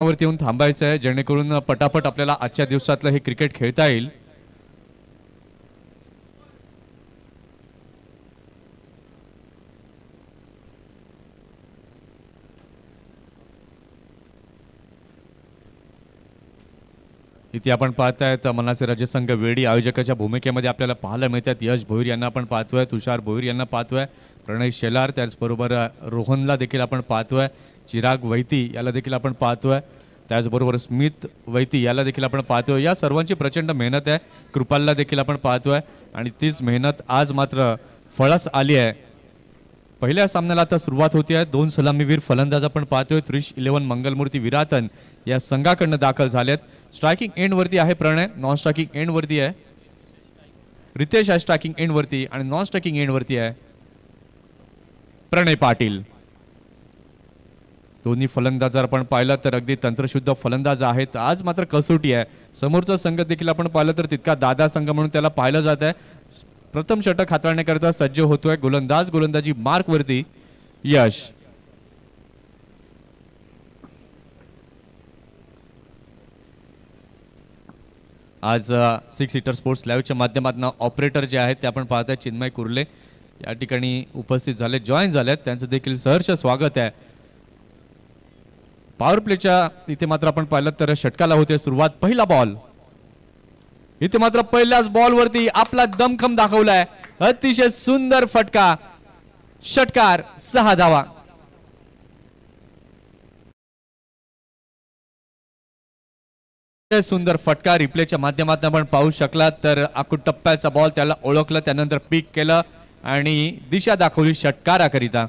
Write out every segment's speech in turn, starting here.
वरती येऊन थांबायचं आहे जेणेकरून पटापट आपल्याला आजच्या दिवसातलं हे क्रिकेट खेळता येईल। इथे आपण पाहताय मनाचे राज्यसंघ वेडी आयोजकाच्या भूमिकेमध्ये आपल्याला पाहायला मिळतात यश भोईर यांना आपण पाहतोय, तुषार भोईर यांना पाहतोय, प्रणय शेलार, त्याचबरोबर रोहनला देखील आपण पाहतोय, चिराग वैती याला देखील आपण पाहतोय, त्याचबरोबर स्मित वैती याला देखील आपण पाहतोय। या सर्वांची प्रचंड मेहनत आहे। कृपालला देखील आपण पाहतोय आणि तीच मेहनत आज मात्र फळस आली आहे। पहिल्या सामन्याला आता सुरुवात होती आहे। दोन सलामीवीर फलंदाज आपण पाहतोय। त्रिश 11 मंगलमूर्ती विरातन या संघाकडनं दाखल झालेत। स्ट्रायकिंग एंड वरती आहे प्रणय, नॉन स्ट्रायकिंग एंड वरती आहे रितेश, आहे स्ट्रायकिंग एंड वरती, आणि नॉन स्ट्रायकिंग एंड वरती आहे प्रणय पाटील। दोन्ही फलंदाज जर आपण पाहिलं तर अगदी तंत्रशुद्ध फलंदाज आहेत। आज मात्र कसोटी आहे। समोरचा संघ देखील आपण पाहिलं तर तितका दादा संघ म्हणून त्याला पाहिलं जात आहे। प्रथम षटक हाताळण्याकरता सज्ज होतोय गोलंदाज, गोलंदाजी मार्क वरती यश। आज सिक्स सीटर स्पोर्ट्स लाईव्हच्या माध्यमातून ऑपरेटर जे आहेत ते आपण पाहताय चिन्मय कुर्ले या ठिकाणी उपस्थित झाले, जॉईन झालेत, त्यांचं देखील सहर्ष स्वागत आहे। पॉवर प्लेच्या इथे मात्र आपण पाहिलं तर षटकाला होते सुरुवात। पहिला बॉल इथे मात्र पहिल्याच बॉल वरती आपला दमखम दाखवलाय, अतिशय सुंदर फटका, षटकार, 6 धावा। सुंदर फटका रिप्लेच्या माध्यमातून आपण पाहू शकला तर आखूड टप्प्याचा बॉल त्याला ओळखलं, त्यानंतर पिक केलं आणि दिशा दाखवली षटकाराकरिता।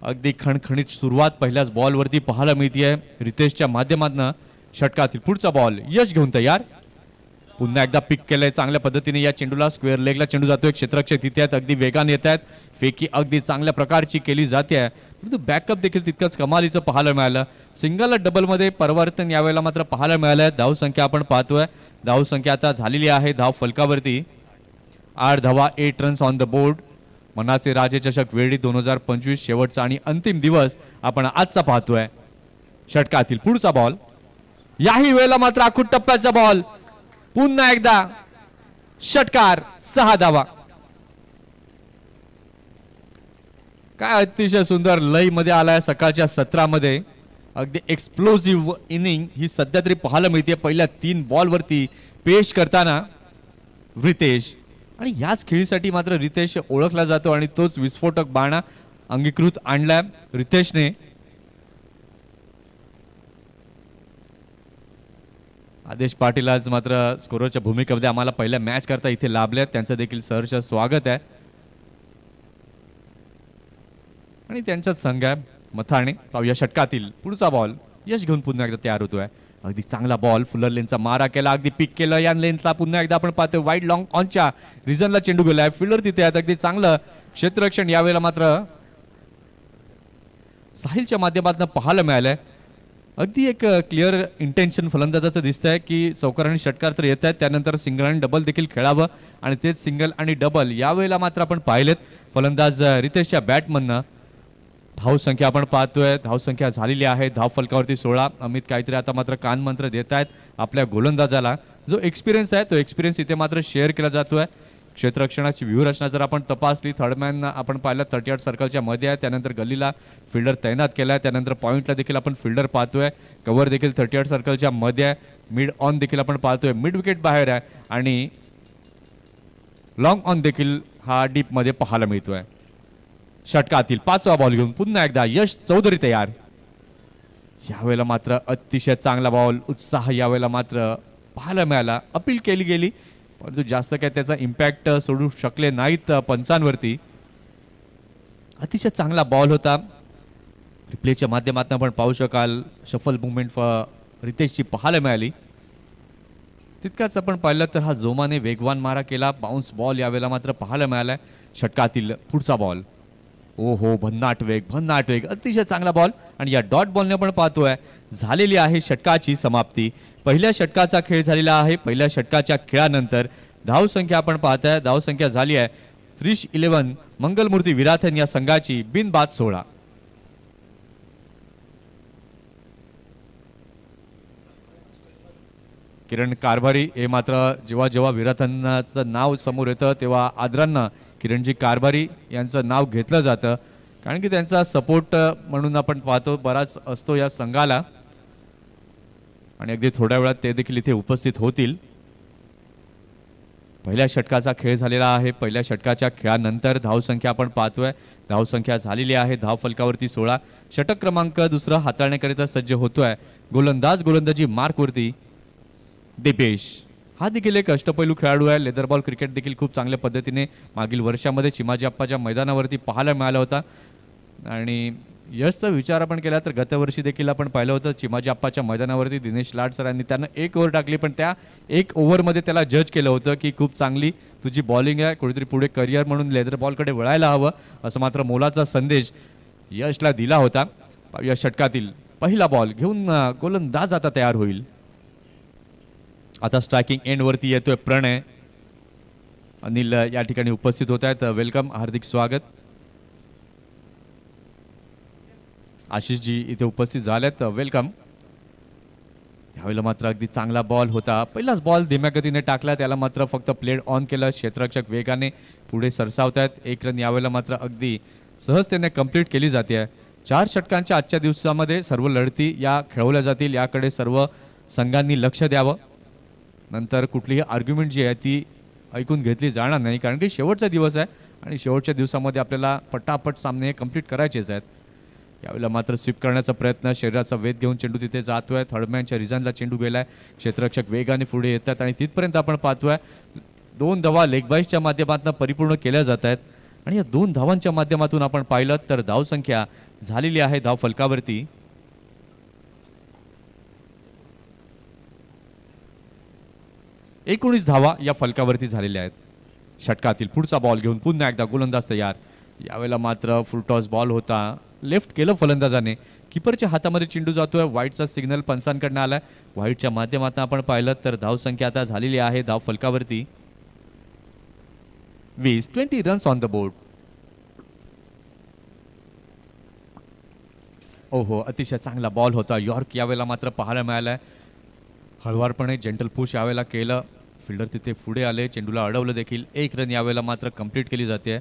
अगदी खणखणीत सुरुवात पहिल्याच बॉल वरती पाहायला मिळते रितेशच्या माध्यमातून। षटकातील पुढचा बॉल यश घेऊन तयार, पुन्हा एकदा पिक केलंय चांगल्या पद्धतीने या चेंडूला, स्क्वेअर लेगला चेंडू जातोय, क्षेत्ररक्षक तिथे आहेत, अगदी वेगाने येत आहेत, फेकी अगदी चांगल्या प्रकारची केली जाते आहे, परंतु बॅकअप देखील तितकंच कमालीचं पाहायला मिळालं। सिंगल डबल मध्ये परिवर्तन यावेळेला मात्र पाहायला मिळालंय। धाव संख्या आपण पाहतोय, धाव संख्या आता झालेली आहे धाव फलकावरती 8 धावा, 8 रन्स ऑन द बोर्ड। मनाचे राजे चषक वेळी 2025 शेवटचा आणि अंतिम दिवस आपण आजचा पाहतोय। षटकातील पुढचा बॉल, याही वेळेला मात्र आखूड टप्प्याचा बॉल, पुन्हा एकदा षटकार, 6 धावा। काय अतिशय सुंदर लय मध्ये आलाय सकाळच्या सत्रामध्ये, अगदी एक्सप्लोसिव्ह इनिंग ही सध्या तरी पाहायला मिळते पहिल्या 3 बॉल वरती पेश करताना रितेश। आणि याच खेळीसाठी मात्र रितेश ओळखला जातो आणि तोच विस्फोटक बाणा अंगीकृत आणलाय रितेशने। आदेश पाटील आज मात्र स्कोररच्या भूमिकेमध्ये आम्हाला पहिल्या मॅच करता इथे लाभले, त्यांचं देखील सहर्ष स्वागत आहे। आणि त्यांचाच संघ आहे मथाणे। पाहूया षटकातील पुढचा बॉल, यश घेऊन पुन्हा एकदा तयार होतोय, अगदी चांगला बॉल, फुलर लेनचा मारा केला, अगदी पिक केलं या लेनला, पुन्हा एकदा आपण पाहतोय वाईड लॉंग ऑनच्या रिजनला चेंडू गेलाय, फिल्डर तिथे आहेत, अगदी चांगलं क्षेत्ररक्षण यावेळेला मात्र साहिलच्या माध्यमातून पाहायला मिळालंय। अगदी एक क्लिअर इंटेन्शन फलंदाजाचं दिसतंय की चौकार आणि षटकार तर येत आहेत, त्यानंतर सिंगल आणि डबल देखील खेळावं, आणि तेच सिंगल आणि डबल यावेळेला मात्र आपण पाहिलेत फलंदाज रितेशच्या बॅटमधनं। धाव संख्या आपण पाहतोय, धाव संख्या झालेली आहे धाव फलकावरती 16। अमित काहीतरी आता मात्र कानमंत्र देत आहेत आपल्या गोलंदाजाला, जो एक्सपिरियन्स आहे तो एक्सपिरियन्स इथे मात्र शेअर केला जातोय। क्षेत्ररक्षणाची व्यूहरचना जर आपण तपासली, थर्डमॅन आपण पाहिलं 38 सर्कलच्या मध्ये आहे, त्यानंतर गल्लीला फिल्डर तैनात केलाय, त्यानंतर पॉइंटला देखील आपण फिल्डर पाहतोय, कव्हर देखील 38 सर्कलच्या मध्ये आहे, मिड ऑन देखील आपण पाहतोय, मिड विकेट बाहेर आहे, आणि लॉंग ऑन देखील हा डीप मध्ये पाहायला मिळतोय। षटकातील 5वा बॉल घेऊन पुन्हा एकदा यश चौधरी तयार। यावेळेला मात्र अतिशय चांगला बॉल, उत्साह यावेळेला मात्र पाहायला मिळाला, अपील केली गेली परंतु जास्त काय त्याचा इम्पॅक्ट सोडू शकले नाहीत पंचांवरती। अतिशय चांगला बॉल होता, रिप्लेच्या माध्यमातून आपण पाहू शकाल शफल मुवमेंट रितेशची पाहायला मिळाली। तितकाच आपण पाहिलं तर हा जोमाने वेगवान मारा केला, बाउन्स बॉल यावेळेला मात्र पाहायला मिळालाय। षटकातील पुढचा बॉल, ओहो भन्नाट वेग, अतिशय चांगला बॉल, आणि या डॉट बॉलने आपण पाहतोय झालेली आहे षटकाची समाप्ती। पहिल्या षटकाचा खेळ झालेला आहे। पहिल्या षटकाच्या खेळानंतर धाव संख्या आपण पाहताय, धाव संख्या झाली आहे त्रिश 11 मंगलमूर्ती विराथन या संघाची बिनबाद 16। किरण कारभारी हे मात्र जेव्हा जेव्हा विराटांचं नाव समोर येतं तेव्हा आदरांना किरणजी कारभारी यांचं नाव घेतलं जातं, कारण की त्यांचा सपोर्ट म्हणून आपण पाहतो बराच असतो या संघाला. आणि अगदी थोड्या वेळात ते देखील इथे उपस्थित होतील. पहिल्या षटकाचा खेळ झालेला आहे. पहिल्या षटकाच्या खेळानंतर धावसंख्या आपण पाहतोय, धावसंख्या झालेली आहे धाव फलकावरती 16. षटक क्रमांक दुसरा हाताळण्याकरिता सज्ज होतोय गोलंदाज गोलंदाजी मार्कवरती दिपेश. हा देखील एक अष्टपैलू खेळाडू आहे. लेदर बॉल क्रिकेट देखील खूप चांगल्या पद्धतीने मागील वर्षामध्ये चिमाजी आप्पाच्या मैदानावरती पाहायला मिळाला होता. आणि यशचा विचार आपण केला तर गतवर्षी देखील आपण पाहिलं होतं चिमाजी आप्पाच्या मैदानावरती दिनेश लाड सरांनी त्यांना 1 ओव्हर टाकली, पण त्या 1 ओव्हरमध्ये त्याला जज केलं होतं की खूप चांगली तुझी बॉलिंग आहे, कुठेतरी पुढे करिअर म्हणून लेदर बॉलकडे वळायला हवं, असं मात्र मोलाचा संदेश यशला दिला होता. या षटकातील पहिला बॉल घेऊन गोलंदाज आता तयार होईल. आता स्ट्रायकिंग एंडवरती येतोय प्रणय. अनिल या ठिकाणी उपस्थित होत आहेत, वेलकम, हार्दिक स्वागत. आशिषजी इथे उपस्थित झालेत, वेलकम. यावेळेला मात्र अगदी चांगला बॉल होता. पहिलाच बॉल धीम्या गतीने टाकला, त्याला मात्र फक्त प्लेड ऑन केलं. क्षेत्ररक्षक वेगाने पुढे सरसावत आहेत. 1 रन यावेळेला मात्र अगदी सहजतेने कंप्लीट केली जाते. 4 षटकांच्या आजच्या दिवसामध्ये सर्व लढती या खेळवल्या जातील, याकडे सर्व संघांनी लक्ष द्यावं. नंतर कुठलीही आर्ग्युमेंट जी आहे ती ऐकून घेतली जाणार नाही, कारण की शेवटचा दिवस आहे आणि शेवटच्या दिवसामध्ये आपल्याला पटापट सामने कंप्लीट करायचेच आहेत. यावेळेला मात्र स्वीप करण्याचा प्रयत्न, शरीराचा वेध घेऊन चेंडू तिथे जातोय. थर्डमॅनच्या रिझनला चेंडू गेलाय. क्षेत्ररक्षक वेगाने पुढे येतात आणि तिथपर्यंत आपण पाहतोय 2 धावा लेग बाईसच्या माध्यमातून परिपूर्ण केल्या जात आहेत. आणि या 2 धावांच्या माध्यमातून आपण पाहिलं तर धावसंख्या झालेली आहे धाव फलकावरती 19 धावा या फलकावरती झालेल्या आहेत. षटकातील पुढचा बॉल घेऊन पुन्हा एकदा गोलंदाज तयार. यावेळेला मात्र फुल टॉस बॉल होता, लेफ्ट केलं फलंदाजाने. किपरच्या हातामध्ये चेंडू जातोय. व्हाईटचा सिग्नल पंचांकडनं आलाय. व्हाईटच्या माध्यमातून आपण पाहिलं तर धावसंख्या आता झालेली आहे धाव फलकावरती 20 रन्स ऑन द बोर्ड. ओहो, अतिशय चांगला बॉल होता. यॉर्क यावेळेला मात्र पाहायला मिळालाय. हळवारपणे जेंटल पुश यावेळेला केलं. फिल्डर तिथे पुढे आले, चेंडूला अडवलं देखील. 1 रन यावेळेला मात्र कंप्लीट केली जाते.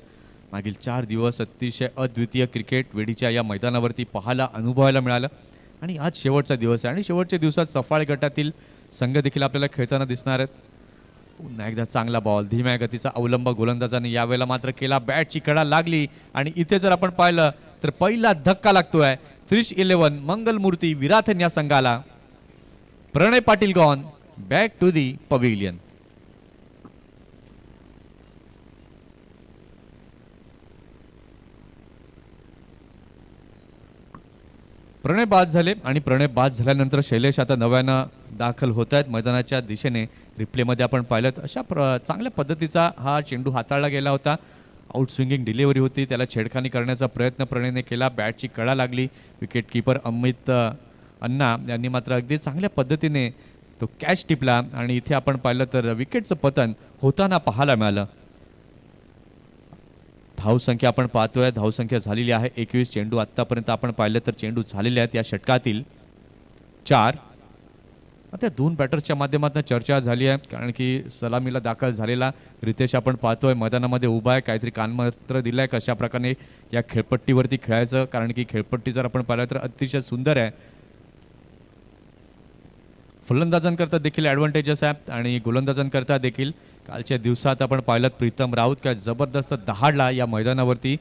मागील 4 दिवस अतिशय अद्वितीय क्रिकेट वेडीच्या या मैदानावरती पाहायला अनुभवायला मिळालं आणि आज शेवटचा दिवस आहे आणि शेवटच्या दिवसात सफाळ गटातील संघ देखील आपल्याला खेळताना दिसणार आहेत. पुन्हा एकदा चांगला बॉल, धीम्या गतीचा अवलंब गोलंदाजाने यावेळेला मात्र केला. बॅटची कडा लागली आणि इथे जर आपण पाहिलं तर पहिला धक्का लागतोय 3-11 मंगलमूर्ती विराथन या संघाला. Pranay Patil gone back to the pavilion. Pranay बाद झाले आणि प्रणय बाद झाल्यानंतर शैलेश आता नव्यानं दाखल होत आहेत मैदानाच्या दिशेने. रिप्लेमध्ये आपण पाहिलं अशा चांगल्या पद्धतीचा हा चेंडू हाताळला गेला होता. आउट स्विंगिंग डिलिव्हरी होती, त्याला छेडखानी करण्याचा प्रयत्न प्रणयने केला. बॅटची कडा लागली. विकेट कीपर अमित अण्णा यांनी मात्र अगदी चांगल्या पद्धतीने तो कॅच टिपला आणि इथे आपण पाहिलं तर विकेटचं पतन होताना पाहायला मिळालं. धावसंख्या आपण पाहतोय, धावसंख्या झालेली आहे 21. चेंडू आतापर्यंत आपण पाहिलं तर चेंडू झालेले आहेत या षटकातील 4. आता 2 बॅटर्सच्या माध्यमातून चर्चा झाली आहे, कारण की सलामीला दाखल झालेला रितेश आपण पाहतोय मैदानामध्ये उभा आहे. काहीतरी कानमंत्र दिलाय कशा प्रकारे या खेळपट्टीवरती खेळायचं, कारण की खेळपट्टी जर आपण पाहिलं तर अतिशय सुंदर आहे. फलंदाजांकरता देखील ॲडव्हान्टेजेस आहेत आणि गोलंदाजांकरता देखील. कालच्या दिवसात आपण पाहिलं प्रीतम राऊत काय जबरदस्त दहाडला या मैदानावरती.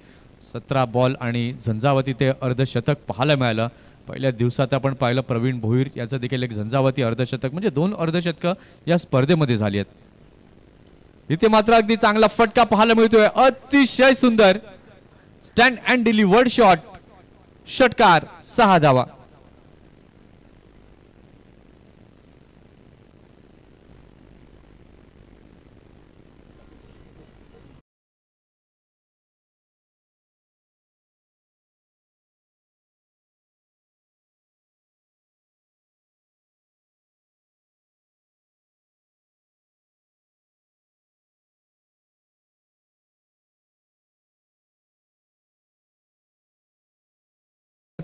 17 बॉल आणि झंझावती ते अर्धशतक पाहायला मिळालं. पहिल्या दिवसात आपण पाहिलं प्रवीण भोईर याचं देखील एक झंझावती अर्धशतक, म्हणजे 2 अर्धशतकं या स्पर्धेमध्ये झाली आहेत. इथे मात्र अगदी चांगला फटका पाहायला मिळतोय, अतिशय सुंदर स्टँड अँड डिलिव्हर्ड शॉट. षटकार 6 धावा.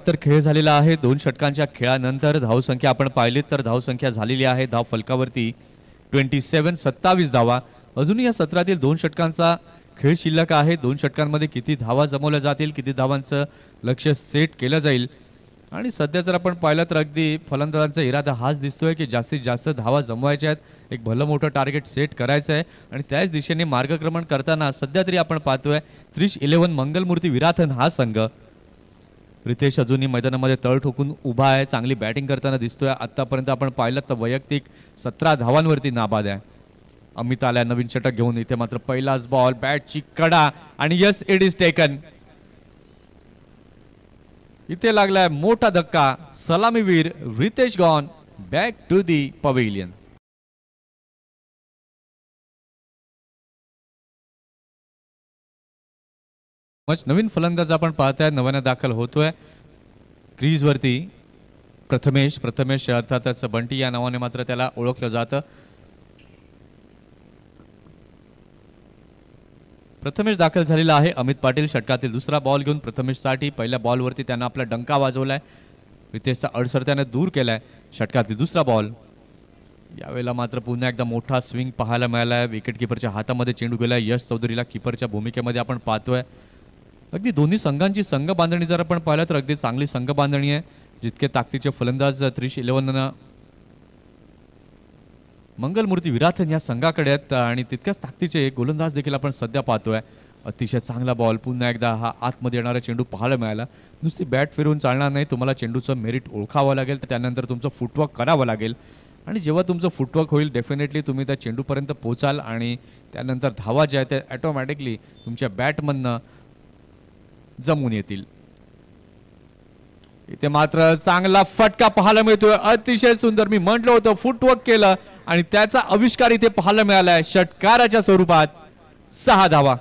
तर खेळ झालेला आहे. 2 षटकांच्या खेळानंतर धावसंख्या आपण पाहिलीत तर धावसंख्या झालेली आहे धाव फलकावरती 27 धावा. अजूनही या सत्रातील 2 षटकांचा खेळ शिल्लक आहे. 2 षटकांमध्ये किती धावा जमवल्या जातील, किती धावांचं लक्ष सेट केलं जाईल. आणि सध्या जर आपण पाहिलं तर अगदी फलंदाजांचा इरादा हाच दिसतोय की जास्तीत जास्त धावा जमवायच्या आहेत. एक भलं मोठं टार्गेट सेट करायचं आहे आणि त्याच दिशेने मार्गक्रमण करताना सध्या तरी आपण पाहतोय 30-11 मंगलमूर्ती विराथन हा संघ. रितेश अजूनही मैदानामध्ये तळ ठोकून उभा आहे. चांगली बॅटिंग करताना दिसतोय. आतापर्यंत आपण पाहिलं तर वैयक्तिक 17 धावांवरती नाबाद आहे. अमित आल्या नवीन षटक घेऊन. इथे मात्र पहिलाच बॉल, बॅटची कडा आणि यस इट इज टेकन. इथे लागलाय मोठा धक्का. सलामीवीर Ritesh gone back to the pavilion. नवीन फलंदाज आपण पाहताय नव्याने दाखल होतोय क्रीजवरती प्रथमेश अर्थातच बंटी या नावाने मात्र त्याला ओळखलं जातं. प्रथमेश दाखल झालेला आहे. अमित पाटील षटकातील दुसरा बॉल घेऊन प्रथमेशसाठी पहिल्या बॉलवरती त्यांना आपला डंका वाजवलाय. रितेशचा अडसर दूर केलाय. षटकातील दुसरा बॉल. यावेळेला मात्र पुन्हा एकदा मोठा स्विंग पाहायला मिळालाय. विकेट किपरच्या हातामध्ये चेंडू गेलाय. यश चौधरीला किपरच्या भूमिकेमध्ये आपण पाहतोय. अगदी दोन्ही संघांची संघ बांधणी जर आपण पाहिलं तर अगदी चांगली संघ बांधणी आहे. जितके ताकदीचे फलंदाज 30-11 मंगलमूर्ती विराथन या संघाकडे आहेत आणि तितक्याच ताकदीचे गोलंदाज देखील आपण सध्या पाहतोय. अतिशय चांगला बॉल. पुन्हा एकदा हा आतमध्ये येणारा चेंडू पाहायला मिळाला. नुसती बॅट फिरवून चालणार नाही. तुम्हाला चेंडूचं मेरिट ओळखावं लागेल. त्यानंतर तुमचं फुटवर्क करावं लागेल आणि जेव्हा तुमचं फुटवर्क होईल डेफिनेटली तुम्ही त्या चेंडूपर्यंत पोहोचाल आणि त्यानंतर धावा ज्या आहेत त्या ॲटोमॅटिकली तुमच्या बॅटमधनं जमून येतील. इथे मात्र चांगला फटका पाहायला मिळतोय. अतिशय सुंदर. मी म्हटलं होतं फुटवर्क केलं आणि त्याचा आविष्कार इथे पाहायला मिळालाय षटकाराच्या स्वरूपात. 6 धावा.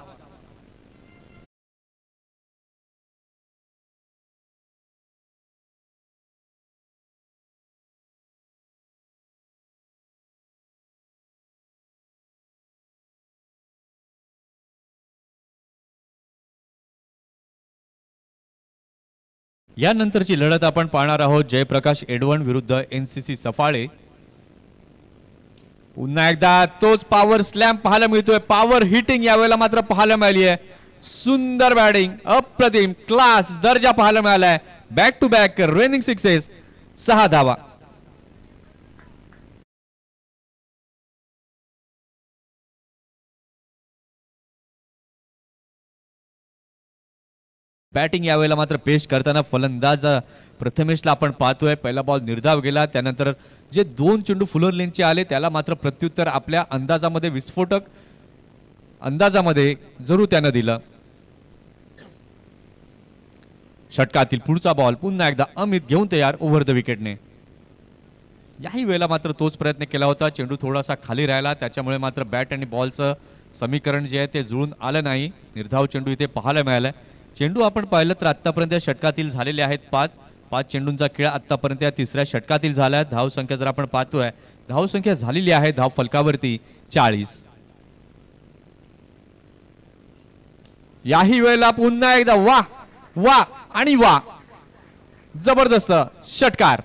यानंतरची लढत आपण पाहणार आहोत जयप्रकाश एडवण विरुद्ध NCC सफाळे. पुन्हा एकदा तोच पॉवर स्लॅम पाहायला मिळतोय. पॉवर हिटिंग यावेळेला मात्र पाहायला मिळाली आहे. सुंदर बॅटिंग, अप्रतिम क्लास दर्जा पाहायला मिळालाय. Back to back raining sixes. 6 धावा. बॅटिंग यावेळेला मात्र पेश करताना फलंदाज प्रथमेशला आपण पाहतोय. पहिला बॉल निर्धाव गेला. त्यानंतर जे 2 चेंडू फुलर लेनचे आले त्याला मात्र प्रत्युत्तर आपल्या अंदाजामध्ये विस्फोटक अंदाजामध्ये जरूर त्यानं दिलं. षटकातील पुढचा बॉल. पुन्हा एकदा अमित घेऊन तयार ओव्हर द विकेटने. याही वेळेला मात्र तोच प्रयत्न केला होता. चेंडू थोडासा खाली राहिला त्याच्यामुळे मात्र बॅट आणि बॉलचं समीकरण जे आहे ते जुळून आलं नाही. निर्धाव चेंडू इथे पाहायला मिळालाय. चेंडू आपण पाहिलं तर आतापर्यंत षटकातील झालेले आहेत 5 चेंडूंचा खेळ आतापर्यंत या तिसऱ्या षटकातील झाला. धाव संख्या जर आपण पाहतोय धाव संख्या झालेली आहे धाव फलकावरती 40. याही वेळेला पुन्हा एकदा वा वा आणि वा. जबरदस्त षटकार.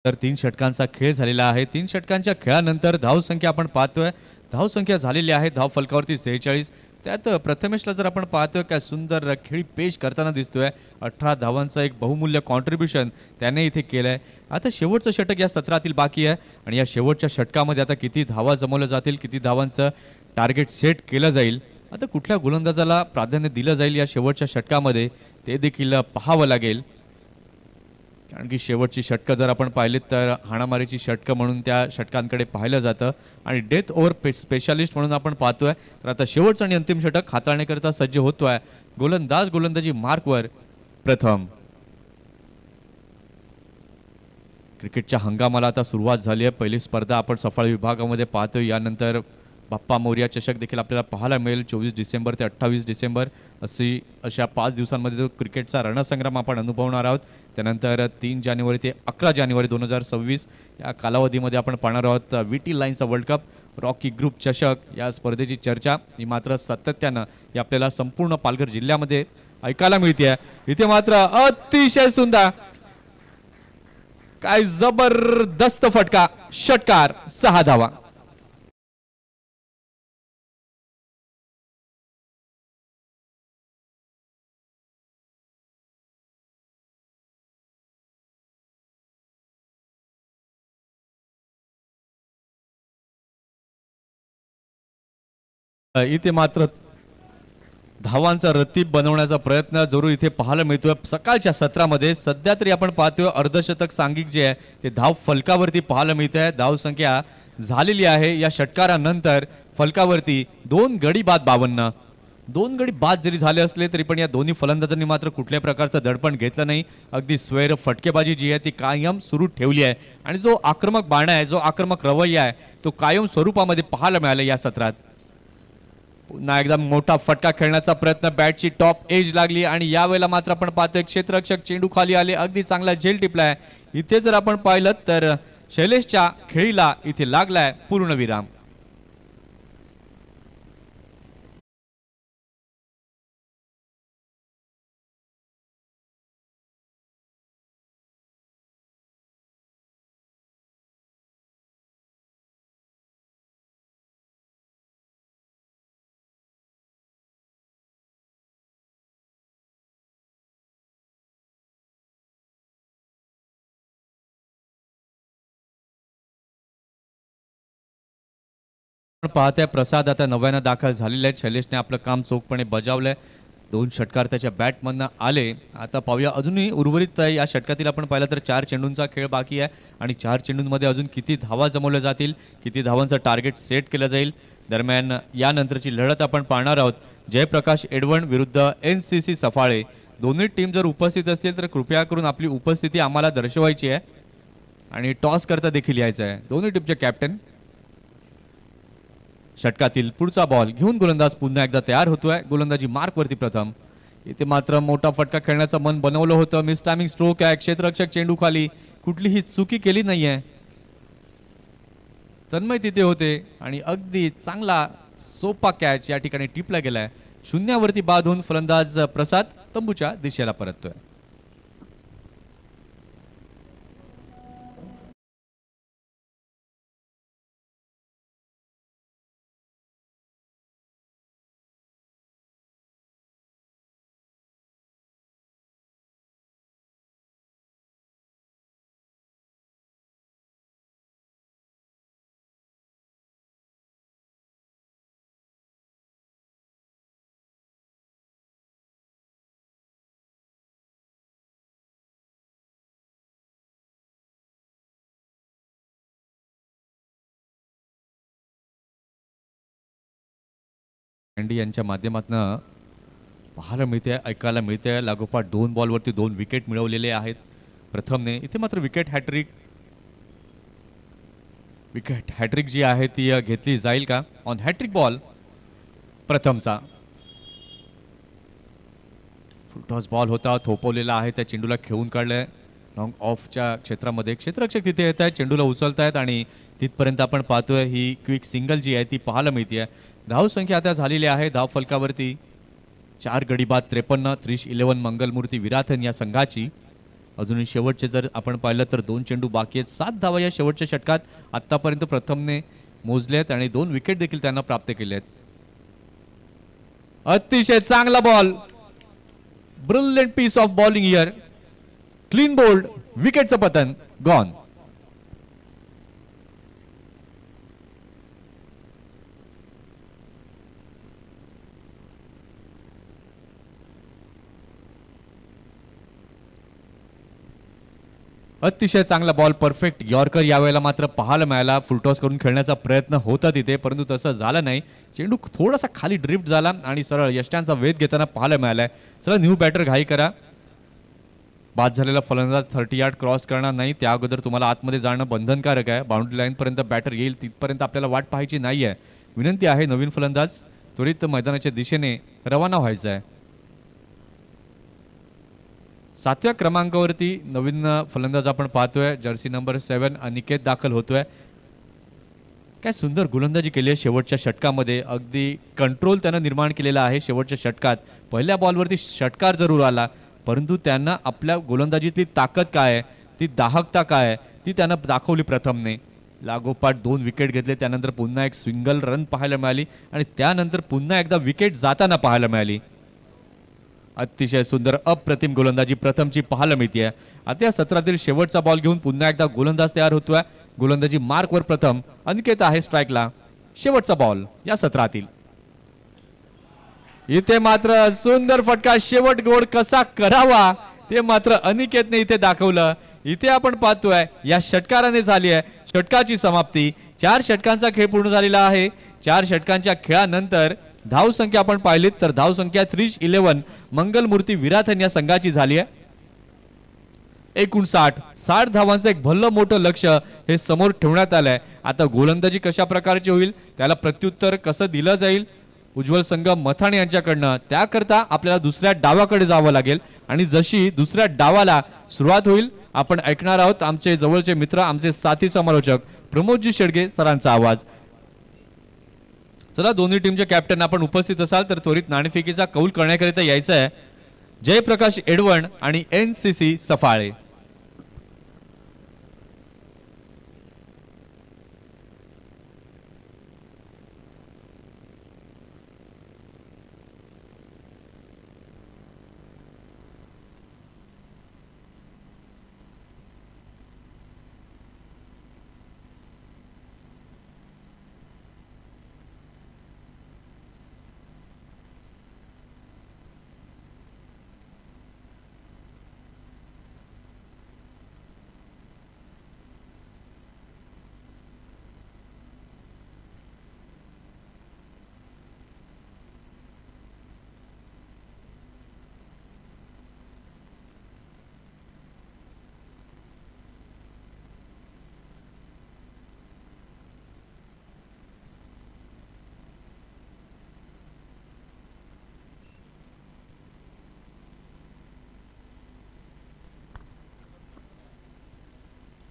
तर 3 षटकांचा खेळ झालेला आहे. 3 षटकांच्या खेळानंतर धाव संख्या आपण पाहतोय धाव संख्या झालेली आहे धाव फलकावरती 46. त्यात प्रथमेशला जर आपण पाहतोय काय सुंदर खेळी पेश करताना दिसतोय. 18 धावांचा एक बहुमूल्य कॉन्ट्रीब्युशन त्याने इथे केलंय. आता शेवटचं षटक या सत्रातील बाकी आहे आणि या शेवटच्या षटकामध्ये आता किती धावा जमवल्या जातील, किती धावांचं टार्गेट सेट केलं जाईल, आता कुठल्या गोलंदाजाला प्राधान्य दिलं जाईल या शेवटच्या षटकामध्ये ते देखील पाहावं लागेल. कारण की शेवटची षटकं जर आपण पाहिलीत तर हाणामारीची षटकं म्हणून त्या षटकांकडे पाहिलं जातं आणि डेथ ओव्हर स्पेशालिस्ट म्हणून आपण पाहतोय. तर आता शेवटचं आणि अंतिम षटक हाताळण्याकरता सज्ज होतोय गोलंदाज. गोलंदाजी मार्कवर प्रथम. क्रिकेटच्या हंगामाला आता सुरुवात झाली आहे. पहिली स्पर्धा आपण सफाळ विभागामध्ये पाहतोय. यानंतर बाप्पा मोरया चषक देखील आपल्याला पाहायला मिळेल. 24 डिसेंबर ते 28 डिसेंबर अशा 5 दिवसांमध्ये तो क्रिकेटचा रणसंग्राम आपण अनुभवणार आहोत. त्यानंतर 3 जानेवारी ते 11 जानेवारी 2026 या कालावधीमध्ये आपण पाहणार आहोत VT लाईन्सचा वर्ल्ड कप रॉकी ग्रुप चषक. या स्पर्धेची चर्चा ही मात्र सातत्यानं ही आपल्याला संपूर्ण पालघर जिल्ह्यामध्ये ऐकायला मिळते. इथे मात्र अतिशय सुंदर काय जबरदस्त फटका, षटकार, 6 धावा. इथे मात्र धावांचा रतीब बनवण्याचा प्रयत्न जरूर इथे पाहायला मिळतोय सकाळच्या सत्रामध्ये. सध्या तरी आपण पाहतोय अर्धशतक सांघिक जे आहे ते धाव फलकावरती पाहायला मिळत आहे. धाव संख्या झालेली आहे या षटकारानंतर फलकावरती 2 गडी बाद 52. 2 गडी बाद जरी झाले असले तरी पण या दोन्ही फलंदाजांनी मात्र कुठल्या प्रकारचं दडपण घेतलं नाही. अगदी स्वैर फटकेबाजी जी आहे ती कायम सुरू ठेवली आहे आणि जो आक्रमक बाणा आहे, जो आक्रमक रवैया आहे तो कायम स्वरूपामध्ये पाहायला मिळाला या सत्रात. पुन्हा एकदा मोठा फटका खेळण्याचा प्रयत्न, बॅटची टॉप एज लागली आणि यावेळेला मात्र आपण पाहतोय क्षेत्ररक्षक चेंडू खाली आले. अगदी चांगला झेल टिपलाय. इथे जर आपण पाहिलं तर शैलेशच्या खेळीला इथे लागलाय पूर्णविराम. पाहताय प्रसाद आता नव्यानं दाखल झालेले आहेत. शैलेशने आपलं काम चोखपणे बजावलंय. 2 षटकार त्याच्या बॅटमधनं आले. आता पाहूया अजूनही उर्वरित या षटकातील आपण पाहिलं तर 4 चेंडूंचा खेळ बाकी आहे आणि 4 चेंडूंमध्ये अजून किती धावा जमवल्या जातील, किती धावांचं टार्गेट सेट केलं जाईल. दरम्यान यानंतरची लढत आपण पाहणार आहोत जयप्रकाश एडवण विरुद्ध NCC सफाळे. दोन्ही टीम जर उपस्थित असतील तर कृपया करून आपली उपस्थिती आम्हाला दर्शवायची आहे आणि टॉस करता देखील यायचं आहे. दोन्ही टीमचे कॅप्टन. षटकातील पुढचा बॉल घेऊन गोलंदाज पुन्हा एकदा तयार होतोय. गोलंदाजी मार्कवरती प्रथम. इथे मात्र मोठा फटका खेळण्याचं मन बनवलं होतं. मिस टायमिंग स्ट्रोक आहे. क्षेत्ररक्षक चेंडू खाली कुठलीही चुकी केली नाहीये. तन्मय तिथे होते आणि अगदी चांगला सोपा कॅच या ठिकाणी टिपला गेलाय. शून्यावरती बाद होऊन फलंदाज प्रसाद तंबूच्या दिशेला परततोय. अँडी यांच्या माध्यमातून पाहायला मिळते, ऐकायला मिळते लागोपाठ 2 बॉलवरती 2 विकेट मिळवलेले आहेत प्रथमने. इथे मात्र विकेट हॅट्रिक जी आहे ती घेतली जाईल का? ऑन हॅट्रिक बॉल प्रथमचा. फुलटॉस बॉल होता, थोपवलेला आहे, त्या चेंडूला खेळून काढलंय लॉंग ऑफच्या क्षेत्रामध्ये. क्षेत्ररक्षक तिथे येत आहेत, चेंडूला उचलतायत आणि तिथपर्यंत आपण पाहतोय ही क्विक सिंगल जी आहे ती पाहायला मिळते. धाव संख्या आता झालेली आहे धाव फलकावरती 4 गडी बाद 53. 3-11 मंगलमूर्ती विराथन या संघाची. अजूनही शेवटचे जर आपण पाहिलं तर 2 चेंडू बाकी आहेत. 7 धावा या शेवटच्या षटकात आतापर्यंत प्रथमने मोजले आहेत आणि 2 विकेट देखील त्यांना प्राप्त केले आहेत. अतिशय चांगला ball, brilliant piece of bowling here, clean bowled, विकेटचं पतन, गॉन. अतिशय चांगला बॉल, परफेक्ट यॉर्कर यावेळेला मात्र पाहायला मिळाला. फुलटॉस करून खेळण्याचा प्रयत्न होता तिथे, परंतु तसं झालं नाही. चेंडू थोडासा खाली ड्रिफ्ट झाला आणि सरळ यष्ट्यांचा वेध घेताना पाहायला मिळालाय. चला न्यू बॅटर घाई करा. बाद झालेला फलंदाज 30 यार्ड क्रॉस करणार नाही, त्या अगोदर तुम्हाला आतमध्ये जाणं बंधनकारक आहे. बाउंड्री लाईन पर्यंत बॅटर येईल तिथपर्यंत आपल्याला वाट पाहायची नाहीये. विनंती आहे नवीन फलंदाज त्वरित मैदानाच्या दिशेने रवाना व्हायचा आहे. 7व्या क्रमांकावरती नवीन फलंदाज आपण पाहतोय. जर्सी नंबर 7 अनिकेत दाखल होतोय. काय सुंदर गोलंदाजी केली आहे शेवटच्या षटकामध्ये. अगदी कंट्रोल त्यानं निर्माण केलेला आहे शेवटच्या षटकात. पहिल्या बॉलवरती षटकार जरूर आला, परंतु त्यांना आपल्या गोलंदाजीतली ताकद काय आहे, ती दाहकता काय आहे, ती त्यानं दाखवली प्रथमने. लागोपाठ 2 विकेट घेतले, त्यानंतर पुन्हा एक सिंगल रन पाहायला मिळाली आणि त्यानंतर पुन्हा एकदा विकेट जाताना पाहायला मिळाली. अतिशय सुंदर अप्रतिम गोलंदाजी प्रथमची पाहायला मिळते. आता या सत्रातील शेवटचा बॉल घेऊन पुन्हा एकदा गोलंदाज तयार होतोय. गोलंदाजी मार्कवर प्रथम अनिकेत आहे स्ट्राईकला. शेवटचा बॉल या सत्रातील. इथे मात्र सुंदर फटका, शेवट गोड कसा करावा ते मात्र अनिकेतने इथे दाखवलं. इथे आपण पाहतोय या षटकाराने झाली आहे षटकाची समाप्ती. 4 षटकांचा खेळ पूर्ण झालेला आहे. 4 षटकांच्या खेळानंतर धावसंख्या आपण पाहिलीत तर धावसंख्या 311 मंगलमूर्ती विराथन या संघाची झाली आहे. 59 धावांचं एक भल्लं मोठं लक्ष हे समोर ठेवण्यात आलंय. आता गोलंदाजी कशा प्रकारची होईल, त्याला प्रत्युत्तर कसं दिलं जाईल उज्ज्वल संघ मथाणे यांच्याकडनं, त्याकरता आपल्याला दुसऱ्या डावाकडे जावं लागेल. आणि जशी दुसऱ्या डावाला सुरुवात होईल आपण ऐकणार आहोत आमचे जवळचे मित्र, आमचे साथी समालोचक प्रमोदजी शेडगे सरांचा आवाज. चला दोन्ही टीमचे कॅप्टन आपण उपस्थित असाल तर त्वरित नाणेफेकीचा कौल करण्याकरिता यायचं आहे. जयप्रकाश एडवण आणि NCC Safale.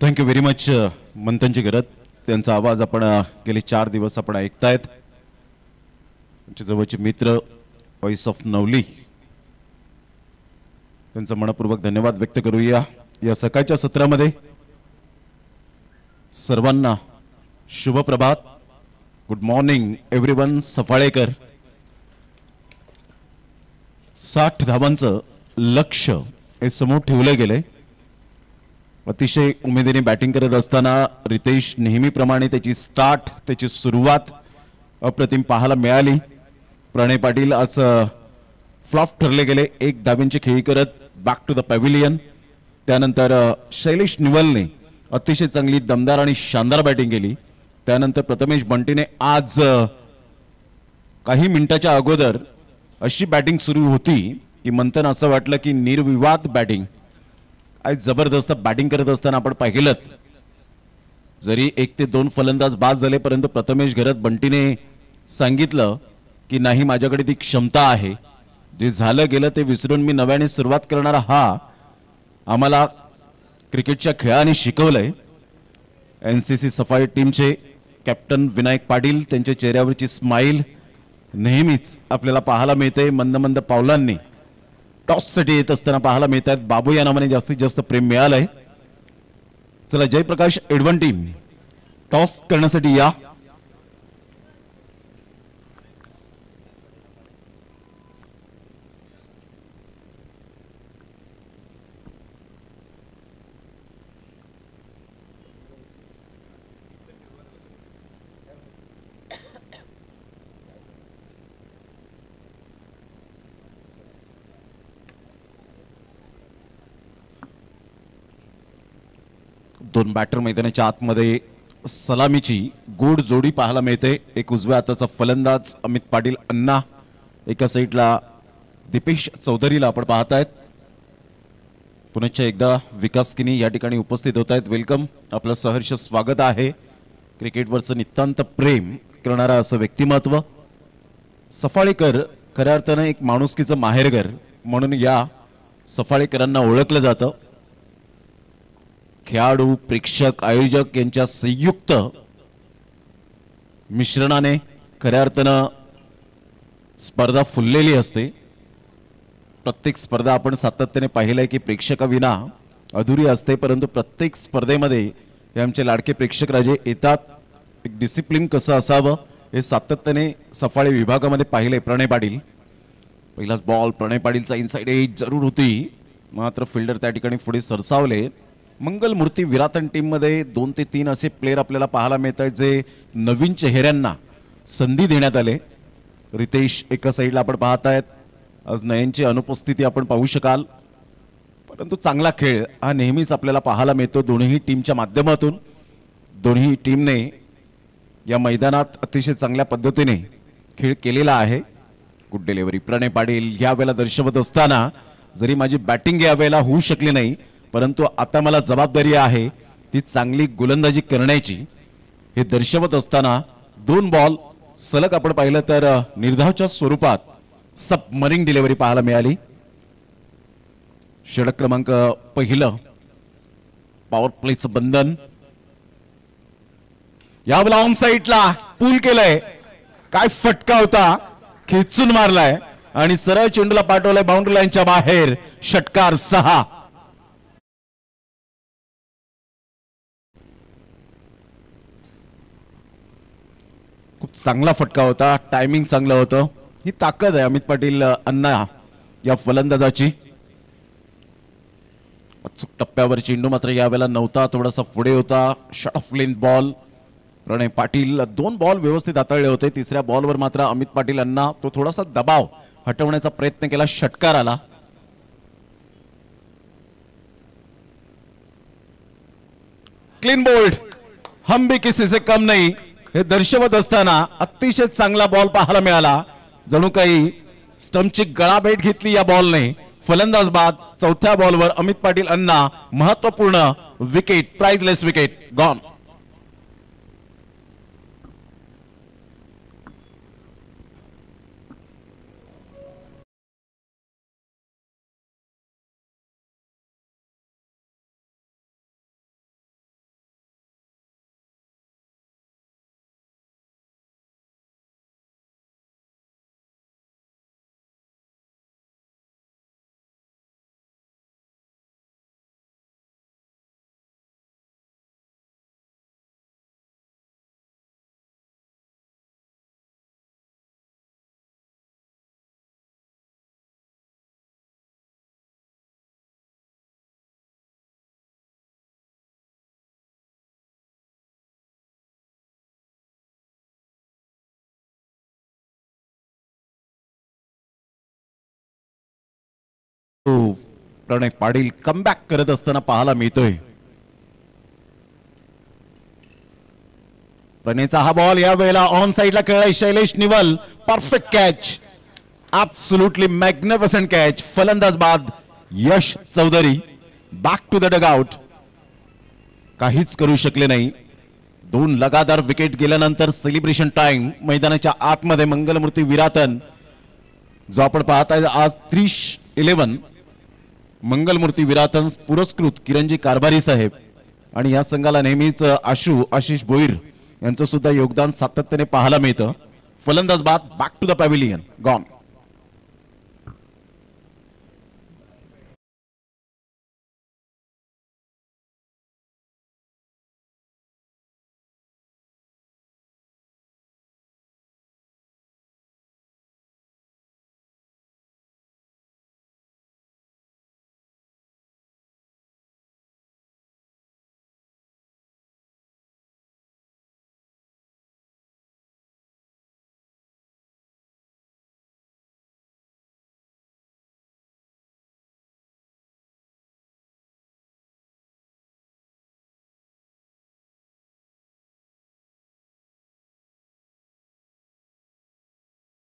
Thank you very much Manthan ji गरज. त्यांचा आवाज आपण गेले 4 दिवस आपण ऐकतायत. आमचे जवळचे मित्र व्हॉइस ऑफ नवली, त्यांचा मनपूर्वक धन्यवाद व्यक्त करूया. या सकाळच्या सत्रामध्ये सर्वांना शुभ प्रभात. Good morning everyone. सफाळेकर 60 धावांचं लक्ष्य हे समोर ठेवलं गेले. अतिशय उमेदीने बॅटिंग करत असताना रितेश नेहमीप्रमाणे त्याची स्टार्ट, त्याची सुरुवात अप्रतिम पाहायला मिळाली. प्रणय पाटील आज फ्लॉप ठरले गेले 1 धावांची खेळी करत बॅक टू द पॅव्हिलियन. त्यानंतर शैलेश निवलने अतिशय चांगली दमदार आणि शानदार बॅटिंग केली. त्यानंतर प्रथमेश बंटीने आज काही मिनिटाच्या अगोदर अशी बॅटिंग सुरू होती की मंथन असं वाटलं की निर्विवाद बॅटिंग. आज जबरदस्त बॅटिंग करत असताना आपण पाहिलं, जरी 1 ते 2 फलंदाज बाद झाले परंतु प्रथमेश घरत बंटीने सांगितलं की नाही माझ्याकडे ती क्षमता आहे, जे झालं गेलं ते विसरून मी नव्याने सुरुवात करणारा हा आम्हाला क्रिकेटच्या खेळाने शिकवलंय. NCC सफाई टीमचे कॅप्टन विनायक पाटील, त्यांच्या चेहऱ्यावरची स्माइल नेहमीच आपल्याला पाहायला मिळते. मंद मंद पावलांनी टॉससाठी येत असताना पाहायला मिळतात. बाबू या नावाने जास्तीत जास्त प्रेम मिळालंय. चला जयप्रकाश एडवण टीम टॉस करण्यासाठी या. दोन बॅटर मैदानाच्या आतमध्ये सलामीची गोड जोडी पाहायला मिळते. एक उजव्या हाताचा फलंदाज अमित पाटील अण्णा, एका साईडला दीपेश चौधरीला आपण पाहतायत. पुनश्च एकदा विकास किनी या ठिकाणी उपस्थित होत आहेत. वेलकम, आपलं सहर्ष स्वागत आहे. क्रिकेटवरचं नितांत प्रेम करणारा असं व्यक्तिमत्व सफाळेकर, खऱ्या अर्थानं एक माणुसकीचं माहेरघर म्हणून या सफाळेकरांना ओळखलं जातं. खेळाडू, प्रेक्षक, आयोजक यांच्या संयुक्त मिश्रणाने खऱ्या अर्थानं स्पर्धा फुललेली असते. प्रत्येक स्पर्धा आपण सातत्याने पाहिलंय की प्रेक्षकाविना अधुरी असते, परंतु प्रत्येक स्पर्धेमध्ये हे आमचे लाडके प्रेक्षक राजे येतात. एक डिसिप्लिन कसं असावं हे सातत्याने सफाळे विभागामध्ये पाहिले. प्रणय पाटील, पहिलाच बॉल प्रणय पाटीलचा इनसाइड एज जरूर होती, मात्र फिल्डर त्या ठिकाणी पुढे सरसावले. मंगलमूर्ती विराटन टीममध्ये 2 ते 3 असे प्लेयर आपल्याला पाहायला मिळत आहेत जे नवीन चेहऱ्यांना संधी देण्यात आले. रितेश एका साईडला आपण पाहतायत. आज नयनची अनुपस्थिती आपण पाहू शकाल, परंतु चांगला खेळ हा नेहमीच आपल्याला पाहायला मिळतो दोन्ही टीमच्या माध्यमातून. दोन्ही टीमने या मैदानात अतिशय चांगल्या पद्धतीने खेळ केलेला आहे. गुड डिलिव्हरी प्रणय पाटील यावेळेला दर्शवत असताना, जरी माझी बॅटिंग यावेळेला होऊ शकली नाही, परंतु आता मला जबाबदारी आहे ती चांगली गोलंदाजी करण्याची. हे दर्शवत असताना 2 बॉल सलग आपण पाहिलं तर निर्धावच्या स्वरूपात सबमरीन डिलिव्हरी पाहायला मिळाली. षटक क्रमांक पहिलं पॉवर प्लेचं बंधन. यावेळेला ऑन साईडला पूल केलंय. काय फटका होता, खेचून मारलाय आणि सरळ चेंडूला पाठवलाय बाउंड्री लाईनच्या बाहेर. षटकार 6. खूप चांगला फटका होता, टायमिंग चांगलं होतं. ही ताकद आहे अमित पाटील अण्णा या फलंदाजाची. अचूक टप्प्यावर चेंडू मात्र यावेळेला नव्हता, थोडासा पुढे होता. Short of length ball. Pranay Patil 2 ball व्यवस्थित हाताळले होते. तिसऱ्या बॉलवर मात्र अमित पाटील अण्णा तो थोडासा दबाव हटवण्याचा प्रयत्न केला. षटकार आला. क्लीन बोल्ड, हम भी किसी से कम नहीं हे दर्शवत असताना अतिशय चांगला बॉल पाहायला मिळाला. जणू काही स्टंपची गळाभेट घेतली या बॉलने. फलंदाज बाद. चौथ्या बॉलवर अमित पाटील अण्णा महत्वपूर्ण विकेट, प्राइजलेस विकेट गॉन. प्रणय पाटील कमबॅक करत असताना पाहायला मिळतोय. प्रणयचा हा बॉल या वेळेला ऑन साइडला खेळलाय Shailesh Nival. Perfect catch, absolutely magnificent catch. फलंदाज बाद Yash Chaudhari back to the dugout. काहीच करू शकले नाही. 2 लगातार विकेट गेल्यानंतर सेलिब्रेशन टाइम मैदानाच्या आतमध्ये. मंगलमूर्ती विराटन जो आपण पाहताय आज 30-11 मंगलमूर्ती विराटन पुरस्कृत किरणजी कारभारी साहेब आणि या संघाला नेहमीच आशिष भोईर यांचं सुद्धा योगदान सातत्याने पाहायला मिळतं. फलंदाज बाद back to the pavilion gone.